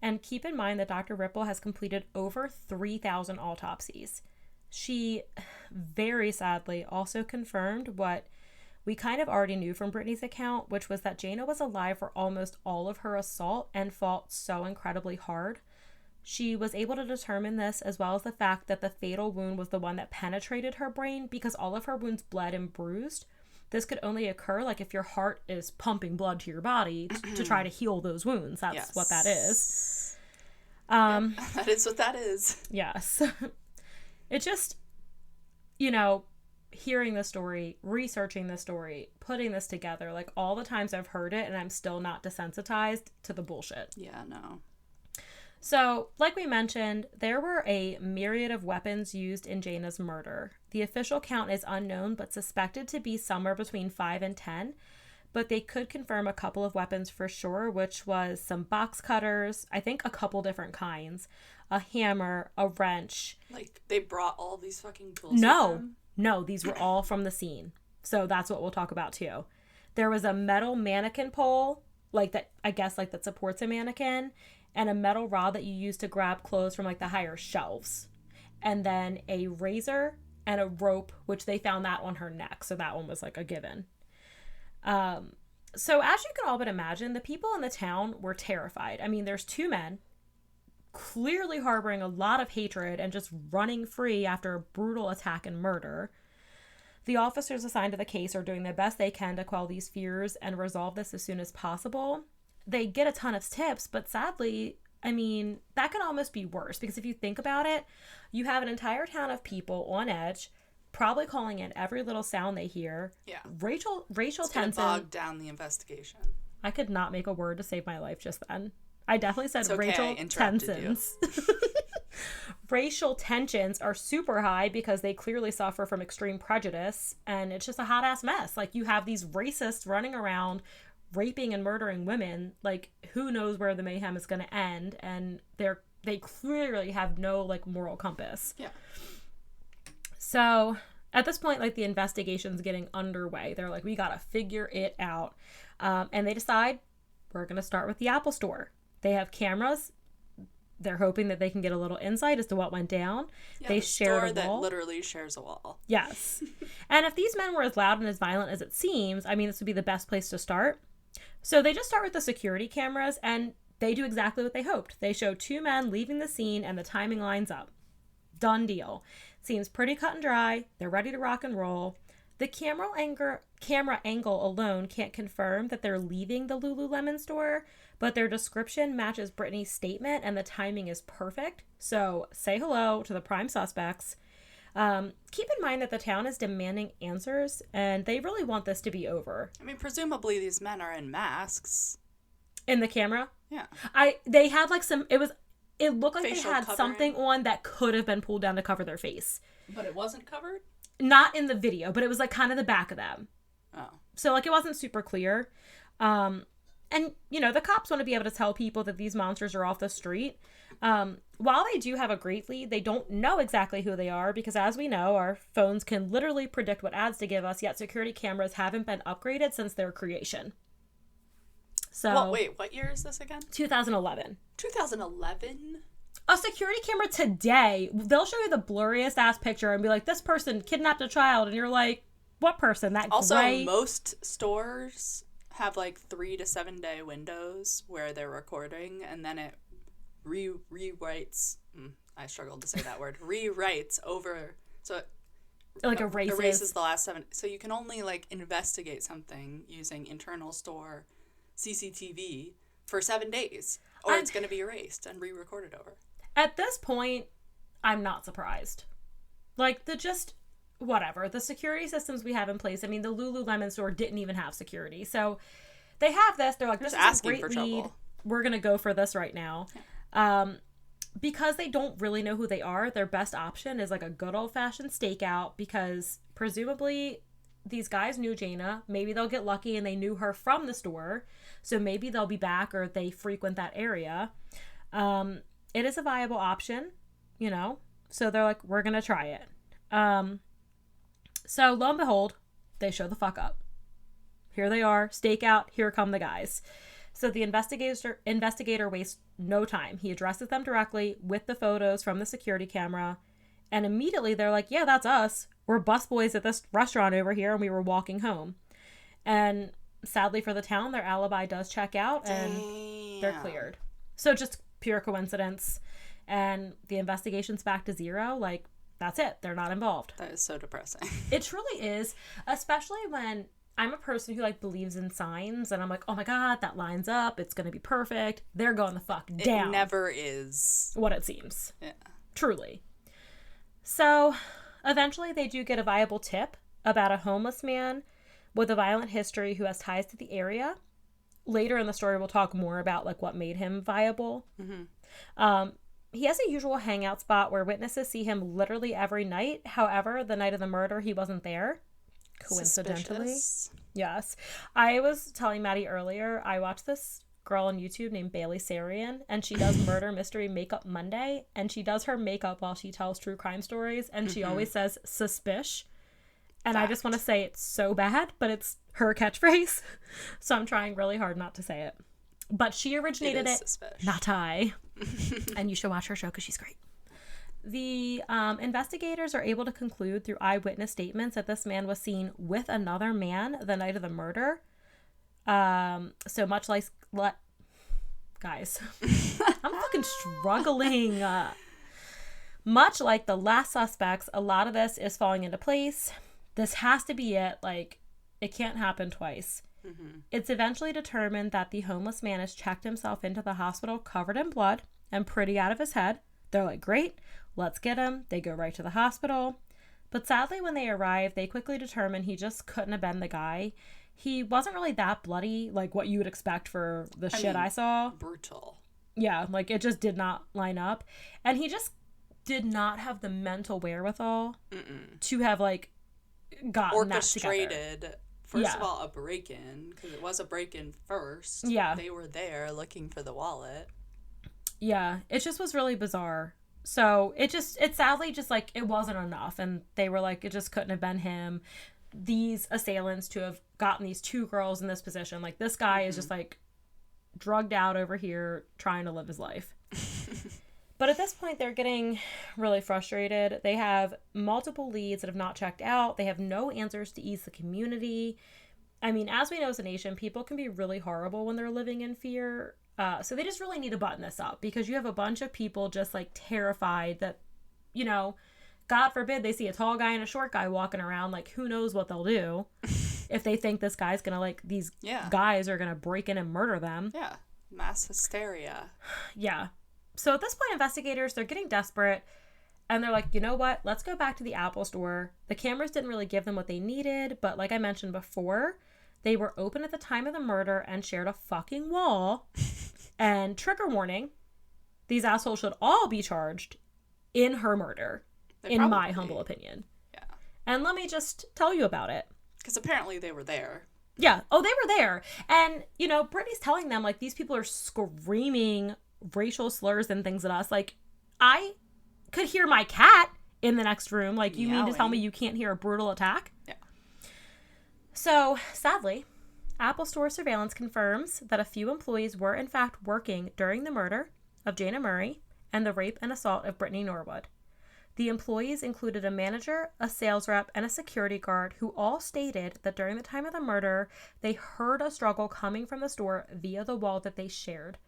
And keep in mind that Dr. Ripple has completed over 3,000 autopsies. She very sadly also confirmed what we kind of already knew from Brittany's account, which was that Jayna was alive for almost all of her assault and fought so incredibly hard. She was able to determine this, as well as the fact that the fatal wound was the one that penetrated her brain, because all of her wounds bled and bruised. This could only occur like if your heart is pumping blood to your body to try to heal those wounds. That's what that is. That is what that is. Yes. It just, you know, hearing the story, researching the story, putting this together, like all the times I've heard it and I'm still not desensitized to the bullshit. Yeah, no. So, like we mentioned, there were a myriad of weapons used in Jayna's murder. The official count is unknown, but suspected to be somewhere between 5 and 10. But they could confirm a couple of weapons for sure, which was some box cutters, I think a couple different kinds, a hammer, a wrench. Like, they brought all these fucking tools with them? No, these were all from the scene. So that's what we'll talk about too. There was a metal mannequin pole, like that, I guess, like that supports a mannequin, and a metal rod that you use to grab clothes from like the higher shelves. And then a razor and a rope, which they found that on her neck. So that one was like a given. So as you can all but imagine, the people in the town were terrified. I mean, there's two men clearly harboring a lot of hatred and just running free after a brutal attack and murder. The officers assigned to the case are doing the best they can to quell these fears and resolve this as soon as possible. They get a ton of tips, but sadly, I mean, that could almost be worse, because if you think about it, you have an entire town of people on edge, probably calling in every little sound they hear. Yeah. Rachel It's gonna bog down the investigation. I could not make a word to save my life just then. I definitely said okay, Rachel tensions. Racial tensions are super high because they clearly suffer from extreme prejudice, and it's just a hot ass mess. Like, you have these racists running around raping and murdering women. Like, who knows where the mayhem is going to end, and they clearly have no like moral compass. Yeah. So at this point, like, the investigation's getting underway. They're like, we gotta figure it out, and they decide we're gonna start with the Apple Store. They have cameras. They're hoping that they can get a little insight as to what went down. Yeah, they shared a wall. That literally shares a wall. Yes. And if these men were as loud and as violent as it seems, I mean, this would be the best place to start. So they just start with the security cameras, and they do exactly what they hoped. They show two men leaving the scene, and the timing lines up. Done deal. Seems pretty cut and dry. They're ready to rock and roll. The camera angle alone can't confirm that they're leaving the Lululemon store, but their description matches Brittany's statement, and the timing is perfect. So say hello to the prime suspects. Keep in mind that the town is demanding answers, and they really want this to be over. I mean, presumably these men are in masks. In the camera? Yeah. They had like it looked like Facial they had covering. something on that could have been pulled down to cover their face. But it wasn't covered? Not in the video, but it was like kind of the back of them. Oh. So like it wasn't super clear. And, you know, the cops want to be able to tell people that these monsters are off the street. While they do have a great lead, they don't know exactly who they are, because as we know, our phones can literally predict what ads to give us, yet security cameras haven't been upgraded since their creation. So, well, wait, what year is this again? 2011. 2011? A security camera today, they'll show you the blurriest ass picture and be like, this person kidnapped a child, and you're like, what person? That also, gray... most stores have like 3 to 7 day windows where they're recording, and then it rewrites. I struggled to say that word. Rewrites over, so it like erases the last 7. So you can only like investigate something using internal store CCTV for 7 days, or it's going to be erased and re-recorded over. At this point, I'm not surprised. Like, whatever. The security systems we have in place, I mean, the Lululemon store didn't even have security. So they have this. They're like, this is a great lead. Trouble. We're going to go for this right now. Yeah. Because they don't really know who they are, their best option is like a good old-fashioned stakeout, because presumably these guys knew Jayna. Maybe they'll get lucky and they knew her from the store. So maybe they'll be back, or they frequent that area. It is a viable option, you know? So they're like, we're going to try it. So lo and behold, they show the fuck up. Here they are, stakeout, here come the guys. So the investigator wastes no time. He addresses them directly with the photos from the security camera. And immediately they're like, yeah, that's us. We're busboys at this restaurant over here, and we were walking home. And sadly for the town, their alibi does check out, and they're cleared. So just pure coincidence. And the investigation's back to zero. Like, that's it. They're not involved. That is so depressing. It truly is, especially when I'm a person who, like, believes in signs, and I'm like, oh my God, that lines up. It's going to be perfect. They're going the fuck down. It never is. What it seems. Yeah. Truly. So, eventually they do get a viable tip about a homeless man with a violent history who has ties to the area. Later in the story, we'll talk more about, like, what made him viable. Mm-hmm. He has a usual hangout spot where witnesses see him literally every night. However, the night of the murder, he wasn't there. Coincidentally. Suspicious. Yes. I was telling Maddie earlier, I watched this girl on YouTube named Bailey Sarian, and she does Murder Mystery Makeup Monday, and she does her makeup while she tells true crime stories, and she always says suspish. And Fact. I just want to say it's so bad, but it's her catchphrase. So I'm trying really hard not to say it. But she originated it, suspish. not I. And you should watch her show because she's great. The investigators are able to conclude through eyewitness statements that this man was seen with another man the night of the murder. So much like... Guys, I'm fucking struggling. Much like the last suspects, a lot of this is falling into place. This has to be it. Like, it can't happen twice. Mm-hmm. It's eventually determined that the homeless man has checked himself into the hospital covered in blood and pretty out of his head. They're like, great, let's get him. They go right to the hospital. But sadly, when they arrive, they quickly determine he just couldn't have been the guy. He wasn't really that bloody, like what you would expect for the shit I saw. Brutal. Yeah, like it just did not line up. And he just did not have the mental wherewithal to have, like, gotten that together. Orchestrated. First of all, a break-in, because it was a break-in first. Yeah. They were there looking for the wallet. Yeah, it just was really bizarre. So it sadly just, like, it wasn't enough. And they were like, it just couldn't have been him. These assailants to have gotten these two girls in this position. Like, this guy is just, like, drugged out over here trying to live his life. But at this point, they're getting really frustrated. They have multiple leads that have not checked out. They have no answers to ease the community. I mean, as we know as a nation, people can be really horrible when they're living in fear. So they just really need to button this up, because you have a bunch of people just, like, terrified that, you know, God forbid they see a tall guy and a short guy walking around. Like, who knows what they'll do if they think this guy's going to, like, these guys are going to break in and murder them. Yeah. Mass hysteria. Yeah. So at this point, investigators, they're getting desperate, and they're like, you know what? Let's go back to the Apple store. The cameras didn't really give them what they needed, but like I mentioned before, they were open at the time of the murder and shared a fucking wall. And trigger warning, these assholes should all be charged in her murder, in my humble opinion. Yeah. And let me just tell you about it. Because apparently they were there. Yeah. Oh, they were there. And, you know, Brittany's telling them, like, these people are screaming racial slurs and things at us. Like, I could hear my cat in the next room. Like, you mean to tell me you can't hear a brutal attack? Yeah. So, sadly, Apple Store surveillance confirms that a few employees were in fact working during the murder of Jayna Murray and the rape and assault of Brittany Norwood. The employees included a manager, a sales rep, and a security guard who all stated that during the time of the murder, they heard a struggle coming from the store via the wall that they shared.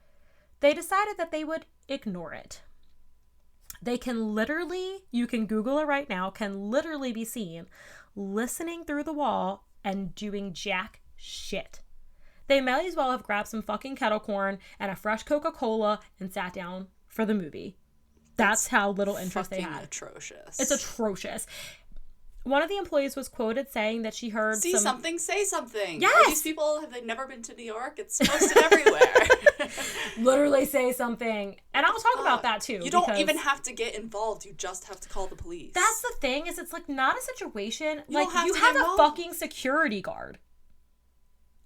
They decided that they would ignore it. They can literally, you can Google it right now, can literally be seen listening through the wall and doing jack shit. They might as well have grabbed some fucking kettle corn and a fresh Coca-Cola and sat down for the movie. That's how little interest they had. Atrocious. It's atrocious. One of the employees was quoted saying that she heard See something, say something. Yes! These people, have they never been to New York? It's posted everywhere. Literally say something. And I'll talk about that too. You don't even have to get involved. You just have to call the police. That's the thing, is it's like not a situation. You have a fucking security guard.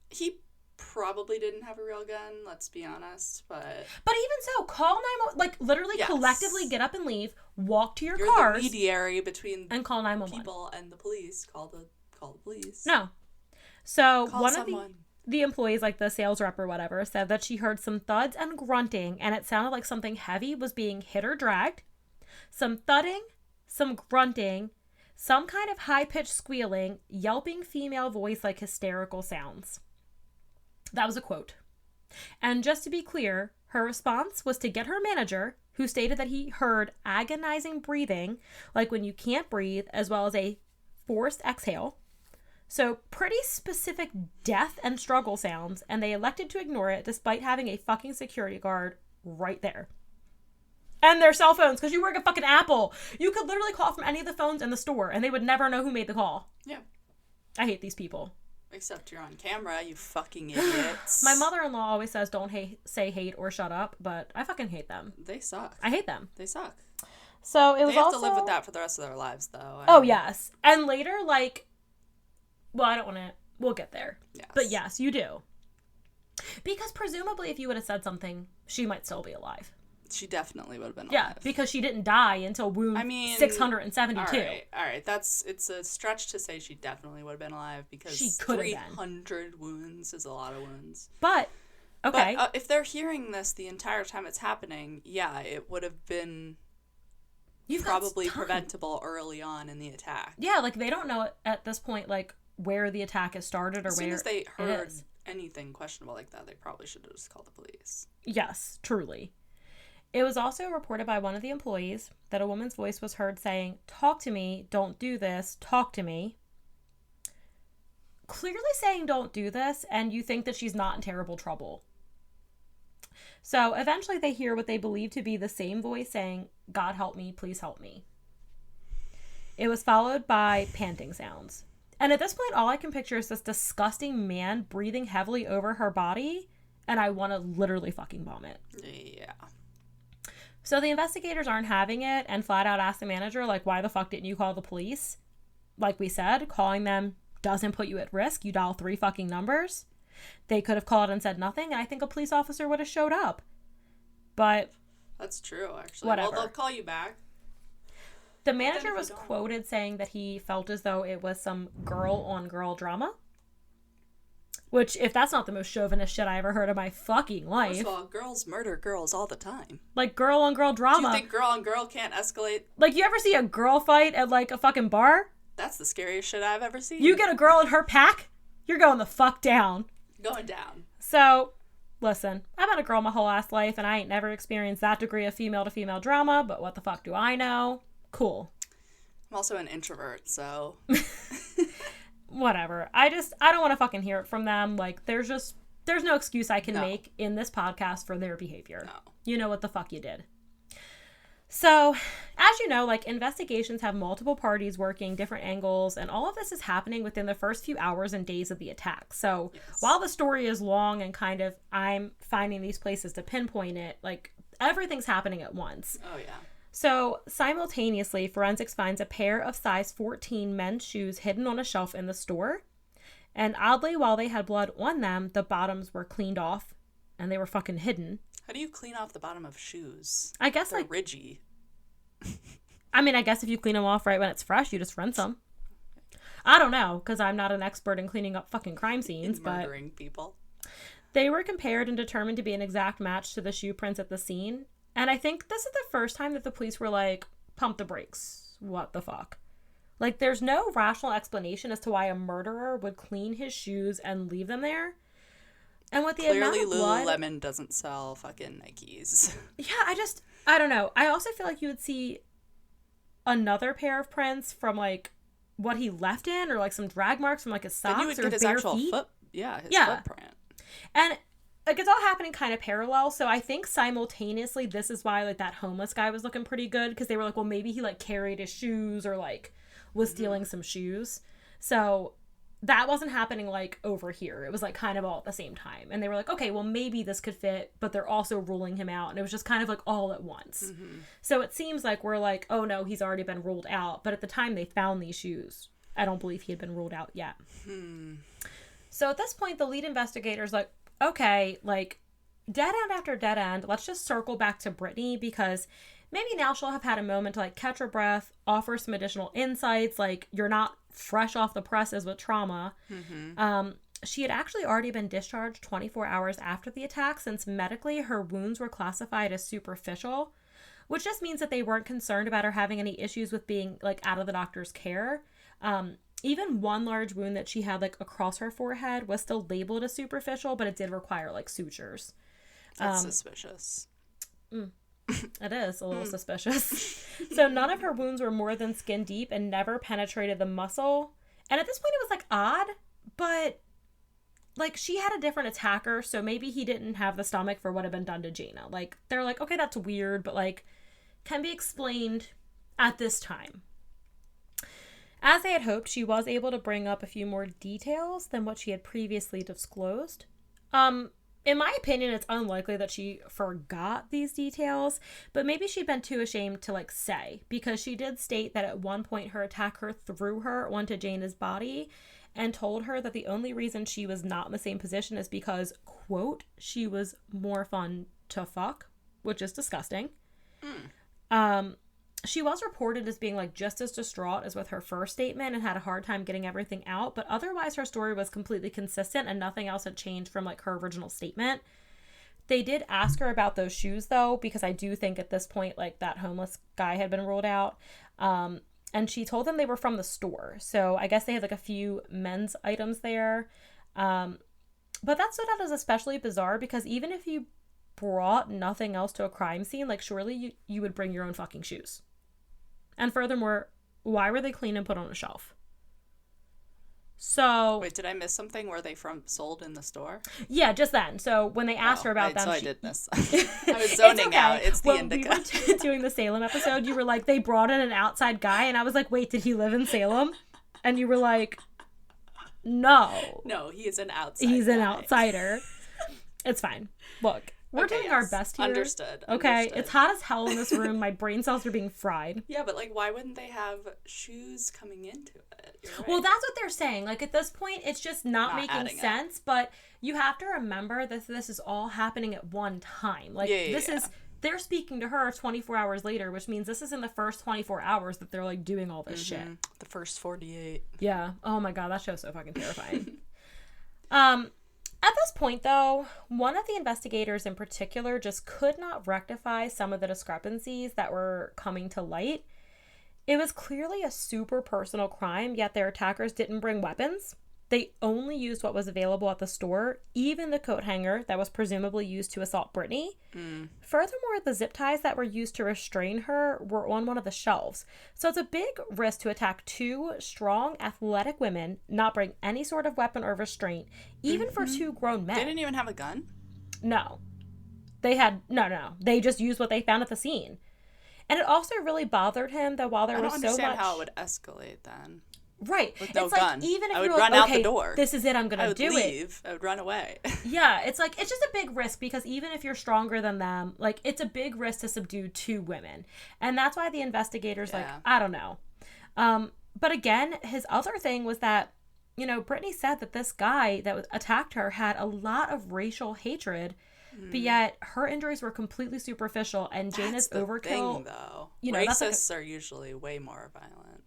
He probably didn't have a real gun, let's be honest, but even so, call 911, like literally collectively get up and leave, walk to your You're cars, the mediary between and call 911. People and the police. Call the police. No. So call someone. the employees, like the sales rep or whatever, said that she heard some thuds and grunting, and it sounded like something heavy was being hit or dragged. Some thudding, some grunting, some kind of high-pitched squealing, yelping female voice like hysterical sounds. That was a quote. And just to be clear, her response was to get her manager, who stated that he heard agonizing breathing, like when you can't breathe, as well as a forced exhale. So pretty specific death and struggle sounds, and they elected to ignore it despite having a fucking security guard right there. And their cell phones, because you work at fucking Apple. You could literally call from any of the phones in the store, and they would never know who made the call. Yeah. I hate these people. Except you're on camera, you fucking idiots. My mother-in-law always says don't say hate or shut up, but I fucking hate them. They suck. I hate them. They suck. So it was They have also... to live with that for the rest of their lives, though. Oh, yes. And later, like... Well, I don't want to... We'll get there. Yes. But yes, you do. Because presumably if you would have said something, she might still be alive. She definitely would have been alive. Yeah, because she didn't die until wound 672. All right. It's a stretch to say she definitely would have been alive because she could have 300 wounds is a lot of wounds. But, okay. But if they're hearing this the entire time it's happening, yeah, it would have been probably preventable early on in the attack. Yeah, like they don't know at this point, like, where the attack has started or as soon where as they heard anything questionable like that, they probably should have just called the police. Yes, truly. It was also reported by one of the employees that a woman's voice was heard saying, "Talk to me, don't do this, talk to me." Clearly saying don't do this, and you think that she's not in terrible trouble. So eventually they hear what they believe to be the same voice saying, "God help me, please help me." It was followed by panting sounds. And at this point, all I can picture is this disgusting man breathing heavily over her body, and I want to literally fucking vomit. Yeah. So the investigators aren't having it and flat out ask the manager, like, why the fuck didn't you call the police? Like we said, calling them doesn't put you at risk. You dial 3 fucking numbers. They could have called and said nothing, and I think a police officer would have showed up. But... That's true, actually. Whatever. Well, they'll call you back. The manager was quoted saying that he felt as though it was some girl-on-girl drama. Which, if that's not the most chauvinist shit I ever heard in my fucking life. First of all, girls murder girls all the time. Like, girl-on-girl drama. Do you think girl-on-girl can't escalate? Like, you ever see a girl fight at, like, a fucking bar? That's the scariest shit I've ever seen. You get a girl in her pack, you're going the fuck down. Going down. So, listen, I've been a girl my whole ass life, and I ain't never experienced that degree of female-to-female drama, but what the fuck do I know? Cool. I'm also an introvert, so... Whatever. I don't want to fucking hear it from them. Like, there's no excuse I can make in this podcast for their behavior. No. You know what the fuck you did. So, as you know, like, investigations have multiple parties working different angles, and all of this is happening within the first few hours and days of the attack. So, yes. While the story is long and kind of I'm finding these places to pinpoint it, like, everything's happening at once. Oh, yeah. So, simultaneously, forensics finds a pair of size 14 men's shoes hidden on a shelf in the store. And oddly, while they had blood on them, the bottoms were cleaned off and they were fucking hidden. How do you clean off the bottom of shoes? I guess, they're like... ridgy. I mean, I guess if you clean them off right when it's fresh, you just rinse them. I don't know, because I'm not an expert in cleaning up fucking crime scenes, but... Murdering people. They were compared and determined to be an exact match to the shoe prints at the scene. And I think this is the first time that the police were like, pump the brakes. What the fuck? Like, there's no rational explanation as to why a murderer would clean his shoes and leave them there. And with the amount of blood... Clearly Lululemon doesn't sell fucking Nikes. Yeah, I don't know. I also feel like you would see another pair of prints from, like, what he left in, or, like, some drag marks from, like, his socks or his bare feet. His actual foot. Yeah, his footprint. And... like, it's all happening kind of parallel, so I think simultaneously this is why, like, that homeless guy was looking pretty good, because they were like, well, maybe he, like, carried his shoes or, like, was stealing some shoes. So that wasn't happening, like, over here. It was, like, kind of all at the same time. And they were like, okay, well, maybe this could fit, but they're also ruling him out. And it was just kind of, like, all at once. Mm-hmm. So it seems like we're like, oh, no, he's already been ruled out. But at the time they found these shoes, I don't believe he had been ruled out yet. So at this point, the lead investigator's like, okay, like, dead end after dead end, let's just circle back to Brittany, because maybe now she'll have had a moment to, like, catch her breath, offer some additional insights, like, you're not fresh off the presses with trauma. Mm-hmm. She had actually already been discharged 24 hours after the attack, since medically her wounds were classified as superficial, which just means that they weren't concerned about her having any issues with being like out of the doctor's care. Even one large wound that she had like across her forehead was still labeled as superficial, but it did require like sutures. That's suspicious. It is a little suspicious. So none of her wounds were more than skin deep and never penetrated the muscle. And at this point it was like odd, but like she had a different attacker, so maybe he didn't have the stomach for what had been done to Jayna. Like they're like, okay, that's weird, but like can be explained at this time. As they had hoped, she was able to bring up a few more details than what she had previously disclosed. In my opinion, it's unlikely that she forgot these details, but maybe she'd been too ashamed to like say, because she did state that at one point her attacker threw her onto Jayna's body and told her that the only reason she was not in the same position is because, quote, she was more fun to fuck, which is disgusting. She was reported as being like just as distraught as with her first statement and had a hard time getting everything out, but otherwise her story was completely consistent and nothing else had changed from like her original statement. They did ask her about those shoes though, because I do think at this point like that homeless guy had been ruled out. And she told them they were from the store. So I guess they had like a few men's items there. But that stood out as especially bizarre because even if you brought nothing else to a crime scene, like surely you would bring your own fucking shoes. And furthermore, why were they clean and put on a shelf? So wait, did I miss something? Were they sold in the store? Yeah, just then. So when they asked her about them, I did miss. I was zoning out. It's the when indica. We were doing the Salem episode, you were like, they brought in an outside guy, and I was like, wait, did he live in Salem? And you were like, no, he is an outsider. He's an outsider. It's fine. Look. We're doing our best here. Understood. Okay, it's hot as hell in this room. My brain cells are being fried. Yeah, but like, why wouldn't they have shoes coming into it? Right. Well, that's what they're saying. Like, at this point, it's just not making sense. But you have to remember that this is all happening at one time. Like, they're speaking to her 24 hours later, which means this is in the first 24 hours that they're, like, doing all this shit. The first 48. Yeah. Oh, my God. That show's so fucking terrifying. At this point, though, one of the investigators in particular just could not rectify some of the discrepancies that were coming to light. It was clearly a super personal crime, yet their attackers didn't bring weapons. They only used what was available at the store, even the coat hanger that was presumably used to assault Brittany. Furthermore, the zip ties that were used to restrain her were on one of the shelves. So it's a big risk to attack two strong, athletic women, not bring any sort of weapon or restraint, even for two grown men. They didn't even have a gun? No. They had... No. They just used what they found at the scene. And it also really bothered him that while there was so much... I don't understand how it would escalate then. Right. With no it's gun. Like, even if I would you're run like, out the door. This is it, I'm going to do leave. I would run away. Yeah, it's like, it's just a big risk because even if you're stronger than them, like, it's a big risk to subdue two women. And that's why the investigators, like, I don't know. But again, his other thing was that, you know, Brittany said that this guy that attacked her had a lot of racial hatred, but yet her injuries were completely superficial, and Jayna's overkill. Thing, though. You know, racists are usually way more violent.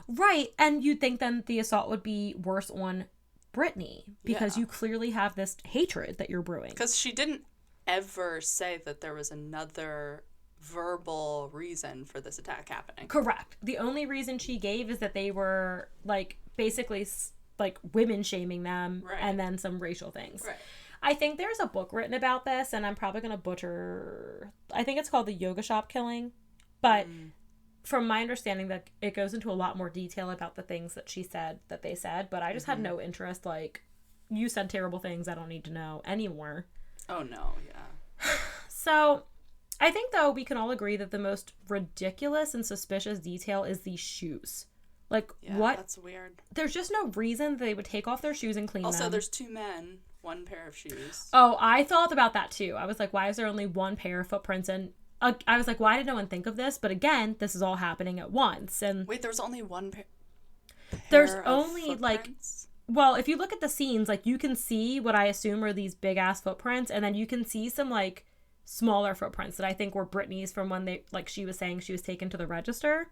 Right, and you'd think then the assault would be worse on Brittany because you clearly have this hatred that you're brewing. Because she didn't ever say that there was another verbal reason for this attack happening. Correct. The only reason she gave is that they were like basically like women shaming them, and then some racial things. Right. I think there's a book written about this, and I'm probably going to butcher... I think it's called The Yoga Shop Killing. But from my understanding, that it goes into a lot more detail about the things that she said, that they said. But I just had no interest. Like, you said terrible things. I don't need to know anymore. Oh, no. Yeah. So, I think, though, we can all agree that the most ridiculous and suspicious detail is these shoes. Like, what? That's weird. There's just no reason they would take off their shoes and clean them. Also, there's two men... one pair of shoes. Oh, I thought about that too. I was like, why is there only one pair of footprints? And I was like, why did no one think of this? But again, this is all happening at once. And wait, there's only one pair. There's only like, well, if you look at the scenes, like you can see what I assume are these big ass footprints, and then you can see some like smaller footprints that I think were Brittany's from when they, like she was saying she was taken to the register.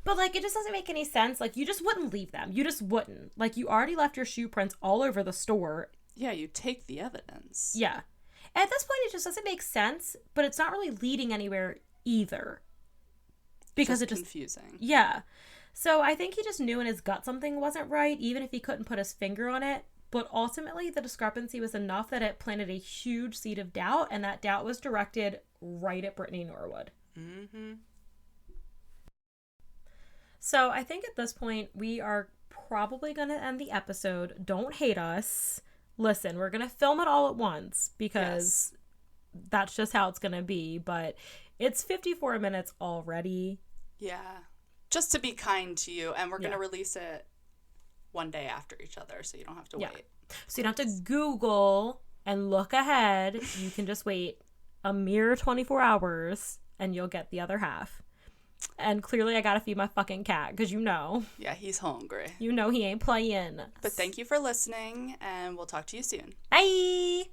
But, like, it just doesn't make any sense. Like, you just wouldn't leave them. You just wouldn't. Like, you already left your shoe prints all over the store. Yeah, you take the evidence. Yeah. At this point, it just doesn't make sense, but it's not really leading anywhere either. Because just it just... confusing. Yeah. So I think he just knew in his gut something wasn't right, even if he couldn't put his finger on it. But ultimately, the discrepancy was enough that it planted a huge seed of doubt, and that doubt was directed right at Brittany Norwood. Mm-hmm. So I think at this point, we are probably going to end the episode. Don't hate us. Listen, we're going to film it all at once because that's just how it's going to be. But it's 54 minutes already. Yeah. Just to be kind to you. And we're going to release it one day after each other, so you don't have to wait. So you don't have to Google and look ahead. You can just wait a mere 24 hours and you'll get the other half. And clearly I gotta feed my fucking cat because you know. Yeah, he's hungry. You know he ain't playing. But thank you for listening, and we'll talk to you soon. Bye!